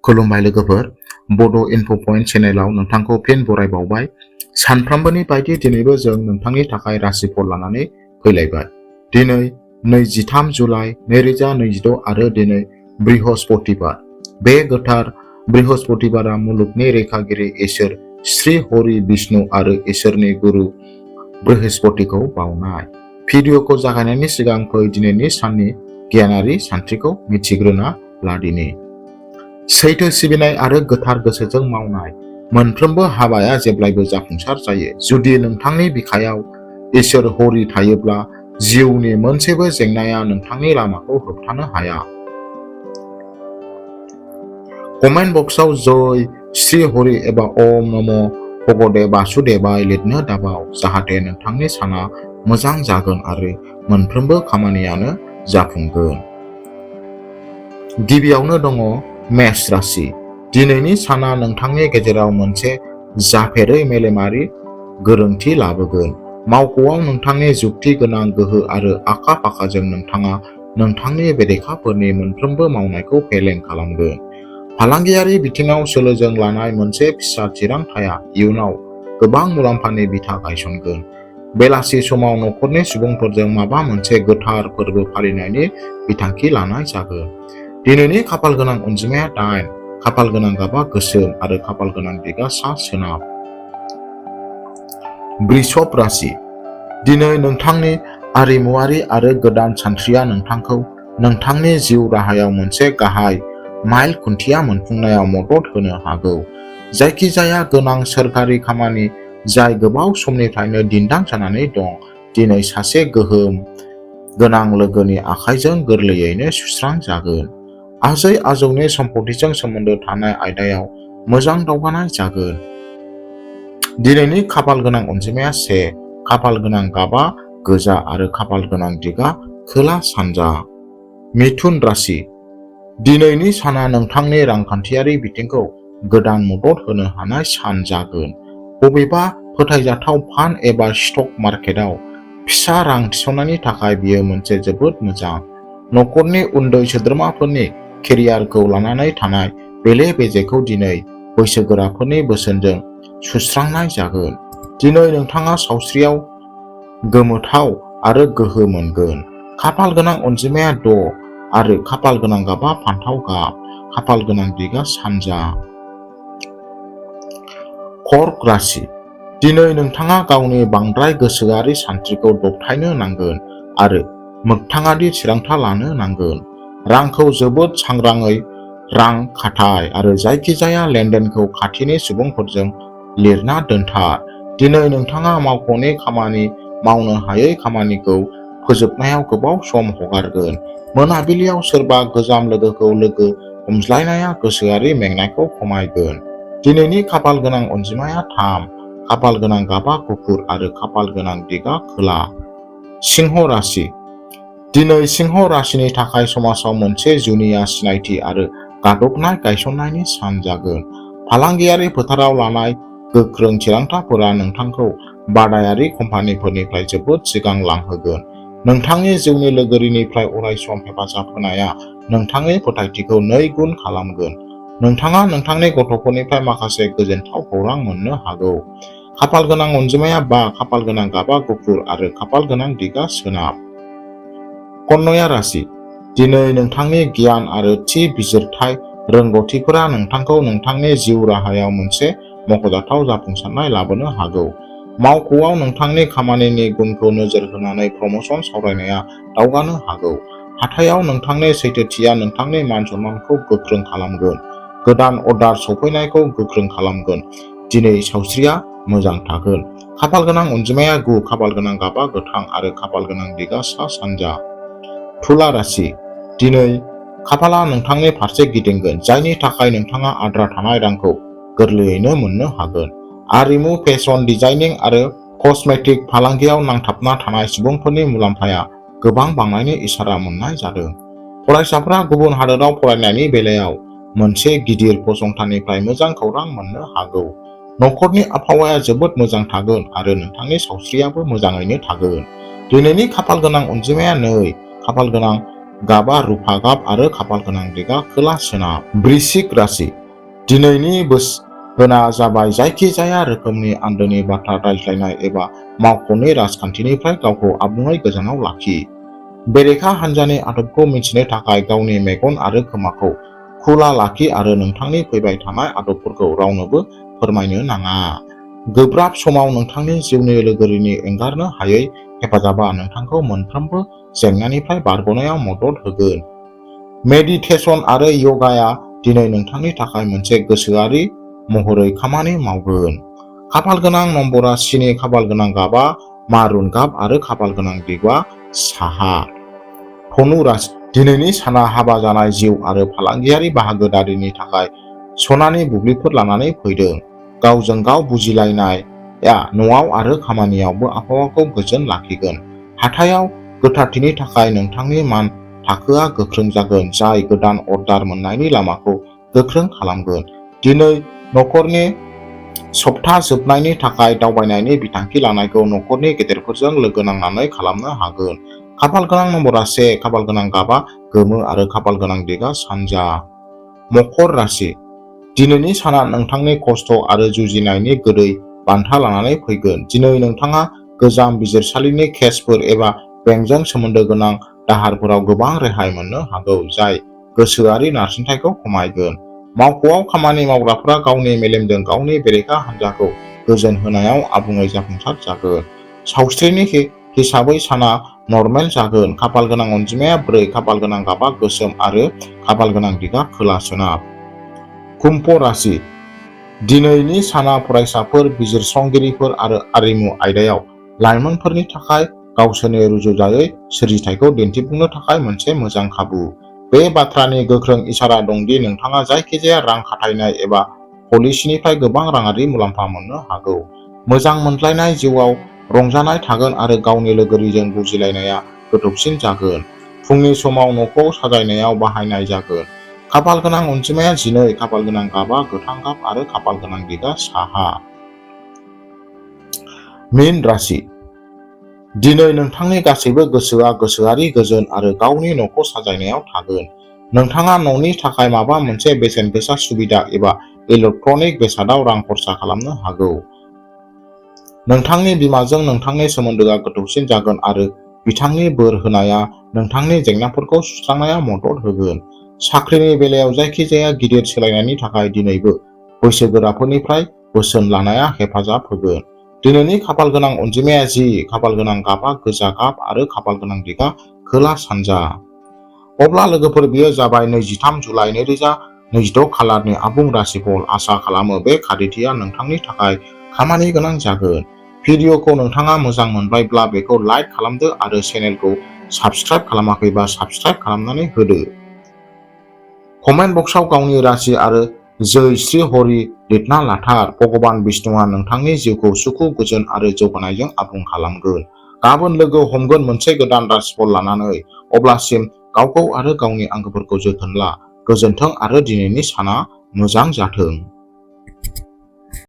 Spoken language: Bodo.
खुलुमबाय लोगोफोर, बड' इनफ' पइन्ट चेनेलाव नोंथांखौ फिन बरायबावबाय। सानफ्रामबोनि बायदि दिनैबो जों नोंथांनि थाखाय राशिफल लानानै फैलायबाय। दिनै 23 जुलाइ 2026 आरो दिनै बृहस्पतिबार। बे गोथार बृहस्पतिबारा मुलुगनि रैखागिरि इसोर श्री हरि विष्णु आरो इसोरनि गुरु बृहस्पतिखौ बावनाय। भिडिअखौ जागायनायनि सिगां फै दिनैनि साननि गियानारि सानथ्रिखौ मिथिग्रोना लादिनि। सैथो सिबिनाय आरो गोथार गोसोजों मावनाय मोनफ्रोमबो हाबाया जेब्लायबो जाफुंसार जायो। जुदि नोंथांनि बिखायाव इसोर हरि थायोब्ला जिउनि मोनसेबो जेंनाया नोंथांनि लामाखौ होबथानो हाया। कमेन्ट बक्सआव जय श्री हरि एबा ओम नमो भगवते वासुदेवाय लिरनो दाबाव, जाहाथे नोंथांनि साना मोजां जागोन आरो मोनफ्रोमबो खामानियानो जाफुंगोन। गिबियावनो दङ मेष राशि। दिनैनि साना नोंथांनि गेजेराव मोनसे जाफेरै मेलेमारि गोरोंथि लाबोगोन। मावख'आव नोंथांनि जुक्ति गोनां गोहो आरो आखा-फाखाजों नोंथाङा नोंथांनि बेरेखाफोरनि मोनफ्रोमबो मावनायखौ फेलें खालामगोन। फालांगियारि बिथिङाव सोलोजों लानाय मोनसे फिसा थिरांथाया इयुनाव गोबां मुलाम्फानि बिथा गायसनगोन। बेलासि समाव नखरनि सुबुंफोरजों माबा मोनसे गोथार फोरबो फालिनायनि बिथांखि लानाय जागोन। दिनैनि खाफाल गोनां अनजिमाया 8, खाफाल गोनां गाबा गोसोम आरो खाफाल गोनां दिगा सा सोनाब। वृषभ राशि। दिनै नोंथांनि आरिमुआरि आरो गोदान सानस्रिया नोंथांखौ नोंथांनि जिउ राहायाव मोनसे गाहाय माइल खुन्थिया मोनफुंनायाव मदद होनो हागौ। जायखिजाया गोनां सोरखारि खामानि जाय गोबाव समनिफ्रायनो दिन्दां जानानै दं, दिनै सासे गोहोम गोनां लोगोनि आखाइजों गोरलैयैनो सुस्रांजागोन। आजै-आजौनि सम्पथिजों सोमोन्दो थानाय आयदायाव मोजां दावगानाय जागोन। दिनैनि खाफाल गोनां अनजिमाया 1, खाफाल गोनां गाबा गोजा आरो खाफाल गोनां दिगा खोला सानजा। मिथुन राशि। दिनैनि साना नोंथांनि रांखान्थियारि बिथिंखौ गोदान मदद होनो हानाय सान जागोन। बबेबा फोथायजाथाव फान्ड एबा स्टक मार्केटआव फिसा रां थिसननायनि थाखाय बेयो मोनसे जोबोद मोजां। नखरनि उन्दै सोद्रोमाफोरनि केरियारखौ लानानै थानाय बेले-बेजेखौ दिनै बैसोगोराफोरनि बोसोनजों सुस्रांनाय जागोन। दिनै नोंथाङा सावस्रियाव गोमोथाव आरो गोहो मोनगोन। खाफाल गोनां अनजिमाया 6 आरो खाफाल गोनां गाबा फान्थाव गाब, खाफाल गोनां दिगा सानजा। कर्क राशि। दिनै नोंथाङा गावनि बांद्राय गोसोआरि सानस्रिखौ दबथायनो नांगोन आरो मोगथाङारि थिरांथा लानो नांगोन। रांखौ जोबोद सांग्राङै रां खाथाय आरो जायखिजाया लेनदेनखौ खाथिनि सुबुंफोरजों लिरना दोनथार। दिनै नोंथाङा मावख'नि खामानि मावनो हायै खामानिखौ फोजोबनायाव गोबाव सम हगारगोन। मोनाबिलियाव सोरबा गोजाम लोगोखौ लोगो हमज्लायनाया गोसोआरि मेंनायखौ खमायगोन। दिनैनि खाफाल गोनां अनजिमाया 3, खाफाल गोनां गाबा गुफुर आरो खाफाल गोनां दिगा खोला। सिंह राशि। दिनै सिंह राशिनि थाखाय समाजाव मोनसे जुनिया सिनायथि आरो गादबनाय गायसननायनि सान जागोन। फालांगियारि फोथाराव लानाय गोख्रों थिरांथाफोरा नोंथांखौ बादायारि कम्पानिफोरनिफ्राय जोबोद सिगां लांहोगोन। नोंथांनि जिउनि लोगोरिनिफ्राय अरायसम हेफाजाब होनाया नोंथांनि फोथायथिखौ 2 गुन खालामगोन। नोंथाङा नोंथांनि गथ'फोरनिफ्राय माखासे गोजोनथाव खौरां मोननो हागौ। खाफाल गोनां अनजिमाया 5, खाफाल गोनां गाबा गुफुर आरो खाफाल गोनां दिगा सोनाब। कन्या राशि। दिनै नोंथांनि गियान आरो थि बिजिरथाय रोंग'थिफोरा नोंथांखौ नोंथांनि जिउ राहायाव मोनसे मख'जाथाव जाफुंसारनाय लाबोनो हागौ। मावख'आव नोंथांनि खामानिनि गुनखौ नोजोर होनानै प्रम'शन सावरायनाया दावगानो हागौ। हाथायाव नोंथांनि सैथोथिया नोंथांनि मान-सन्मानखौ गोख्रों खालामगोन। गोदान अर्डार सौफैनायखौ गोख्रों खालामगोन। दिनै सावस्रिया मोजां थागोन। खाफाल गोनां अनजिमाया 9, खाफाल गोनां गाबा गोथां आरो खाफाल गोनां दिगा सा सानजा। तुला राशि। दिनै खाफालआ नोंथांनि फारसे गिदिंगोन, जायनि थाखाय नोंथाङा आद्रा थानाय रांखौ गोरलैयैनो मोननो हागोन। आरिमु, फेशन डिजाइनिं आरो कस्मेटिक फालांगियाव नांथाबना थानाय सुबुंफोरनि मुलाम्फाया गोबां बांनायनि इसारा मोन्नाय जादों। फरायसाफोरा गुबुन हादोराव फरायनायनि बेलायाव मोनसे गिदिर फसंथाननिफ्राय मोजां खौरां मोननो हागौ। नखरनि आबहावाया जोबोद मोजां थागोन आरो नोंथांनि सावस्रियाबो मोजाङैनो थागोन। दिनैनि खाफाल गोनां अनजिमाया 2, खाफाल गोनां गाबा रुफा गाब आरो खाफाल गोनां दिगा खोला सोनाब। बृश्चिक राशि दिनैनि बोसोना जाबाय जायखिजाया रोखोमनि आन्दोनि बाथ्रा रायज्लायनाय एबा मावख'नि राजखान्थिनिफ्राय गावखौ आबुङै गोजानाव लाखि। बेरेखा हान्जानि आदबखौ मिथिनो थाखाय गावनि मेगन आरो खोमाखौ खुला लाखि आरो नोंथांनि फैबाय थानाय आदबफोरखौ रावनोबो फोरमायनो नाङा। गोब्राब समाव नोंथांनि जिउनि लोगोरिनि एंगारनो हायै हेफाजाबा नोंथांखौ मोनफ्रोमबो जेंनानिफ्राय बारग'नायाव मदद होगोन। मेडिटेशन आरो य'गाया दिनै नोंथांनि थाखाय मोनसे गोसोआरि महरै खामानि मावगोन। खाफाल गोनां नम्बरा 7, खाफाल गोनां गाबा मारुन गाब आरो खाफाल गोनां दिगा साहा। धनु राशि दिनैनि साना हाबा जानाय जिउ आरो फालांगियारि बाहागोदारिनि थाखाय सनानि बुब्लिफोर लानानै फैदों। गावजों गाव बुजिलायनाया न'आव आरो खामानियावबो आबहावाखौ गोजोन लाखिगोन। हाथायाव गोथारथिनि थाखाय नोंथांनि मान थाखोआ गोख्रों जागोन, जाय गोदान अर्डार मोन्नायनि लामाखौ गोख्रों खालामगोन। दिनै नखरनि सप्ता जोबनायनि थाखाय दावबायनायनि बिथांखि लानायखौ नखरनि गेदेरफोरजों लोगो नांनानै खालामनो हागोन। खाफाल गोनां नम्बरा 1, खाफाल गोनां गाबा गोमो आरो खाफाल गोनां दिगा सानजा। मकर राशि दिनैनि साना नोंथांनि खस्थ' आरो जुजिनायनि गोदै बान्था लानानै फैगोन। दिनै नोंथाङा गोजाम बिजिरसालिनि केसफोर एबा बेंकजों सोमोन्दो गोनां दाहारफोराव गोबां रेहाय मोननो हागौ, जाय गोसोआरि नारसिनथायखौ खमायगोन। मावख'आव खामानि मावग्राफोरा गावनि मेलेमजों गावनि बेरेखा हान्जाखौ गोजोन होनायाव आबुङै जाफुंसार जागोन। सावस्रिनि हिसाबै साना नरमेल जागोन। खाफाल गोनां अनजिमाया 4, खाफाल गोनां गाबा गोसोम आरो खाफाल गोनां दिगा खोला सोनाब। कुम्भ राशि दिनैनि साना फरायसाफोर, बिजिरसंगिरिफोर आरो आरिमु आयदायाव लाइमोनफोरनि थाखाय गावसोरनि रुजुजायै सोरजिथायखौ दिन्थिफुंनो थाखाय मोनसे मोजां खाबु। बे बाथ्रानि गोख्रों इसारा दं दि नोंथाङा जायखिजाया रां खाथायनाय एबा पलिसिनिफ्राय गोबां राङारि मुलाम्फा मोननो हागौ। मोजां मोनलायनाय जिउआव रंजानाय थागोन आरो गावनि लोगोरिजों बुजिलायनाया गोथौसिन जागोन। फुंनि समाव न'खौ साजायनायाव बाहायनाय जागोन। खाफाल गोनां अनजिमाया 12, खाफाल गोनां गाबा गोथां गाब आरो खाफाल गोनां दिगा साहा। मीन राशि दिनै नोंथांनि गासैबो गोसोआ गोसोआरि गोजोन आरो गावनि न'खौ साजायनायाव थागोन। नोंथाङा न'नि थाखाय माबा मोनसे बेसेन गोसा सुबिदा एबा इलेक्ट्रनिक बेसादाव रां खरसा खालामनो हागौ। नोंथांनि बिमाजों नोंथांनि सोमोन्दोआ गोथौसिन जागोन आरो बिथांनि बोर होनाया नोंथांनि जेंनाफोरखौ सुस्रांनायाव मदद होगोन। साख्रिनि बेलायाव जायखिजाया गिदिर सोलायनायनि थाखाय दिनैबो बैसोगोराफोरनिफ्राय बोसोन लानाया हेफाजाब होगोन। दिनैनि खाफाल गोनां अनजिमाया 10, खाफाल गोनां गाबा गोजा गाब आरो खाफाल गोनां दिगा खोला सानजा। अब्ला लोगोफोर, बेयो जाबाय 23 जुलाइ 2026 खालारनि आबुं राशिफल। आसा खालामो बे खारिथिया नोंथांनि थाखाय खामानि गोनां जागोन। भिडिअखौ नोंथाङा मोजां मोनबायब्ला बेखौ लाइक खालामदो आरो चेनेलखौ साबस्क्राइब खालामाखैबा साबस्क्राइब खालामनानै होदो। कमेन्ट बक्सआव गावनि राशि आरो जै श्री हरि लिरना लाथार। भगबान बिष्णुआ नोंथांनि जिउखौ सुखु, गोजोन आरो जौगानायजों आबुं खालामगोन। गाबोन लोगो हमगोन मोनसे गोदान राशिफल लानानै। अब्लासिम गावखौ आरो गावनि आंगोफोरखौ जोथोन ला। गोजोन्थों आरो दिनैनि साना मोजां जाथों।